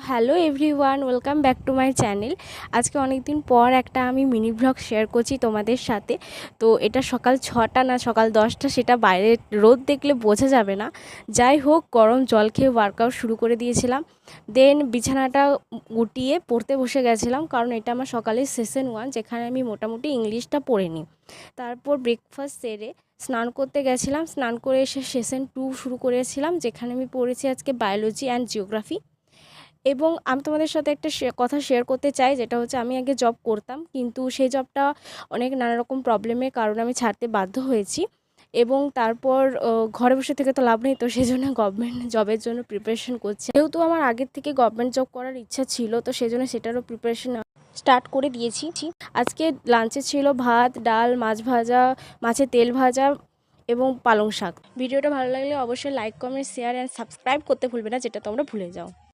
Hello everyone, welcome back to my channel. আজকে অনেক দিন পর একটা আমি মিনি ব্লগ শেয়ার করছি তোমাদের সাথে। তো এটা সকাল 6টা না সকাল 10টা সেটা বাইরে রোদ দেখলে বোঝা যাবে না। যাই হোক, গরম জল খেয়ে ওয়ার্কআউট শুরু করে দিয়েছিলাম। দেন বিছানাটা গুটিয়ে পড়তে বসে গেছিলাম, কারণ এটা আমার সকালের সেশন 1, যেখানে আমি মোটামুটি ইংলিশটা পড়ে নিই। তারপর ব্রেকফাস্ট সেরে স্নান করতে গেছিলাম। স্নান করে এসে সেশন 2 শুরু করেছিলাম, যেখানে আমি পড়েছি আজকে বায়োলজি অ্যান্ড জিওগ্রাফি। এবং আমি তোমাদের সাথে একটা কথা শেয়ার করতে চাই, যেটা হচ্ছে আমি আগে জব করতাম, কিন্তু সেই জবটা অনেক নানা রকম প্রবলেমের কারণে আমি ছাড়তে বাধ্য হয়েছি। এবং তারপর ঘরে বসে থেকে তো লাভ নেই, তো সেই জন্য গভর্নমেন্ট জবের জন্য প্রিপারেশন করছি। যেহেতু আমার আগের থেকে গভর্নমেন্ট জব করার ইচ্ছা ছিল, তো সেই জন্য সেটারও প্রিপারেশন স্টার্ট করে দিয়েছি। আজকে লাঞ্চে ছিল ভাত, ডাল, মাছ ভাজা, মাছের তেল ভাজা এবং পালং শাক। ভিডিওটা ভালো লাগলে অবশ্যই like, comment, share and subscribe করতে ভুলবে না, যেটা তোমরা ভুলে যাও।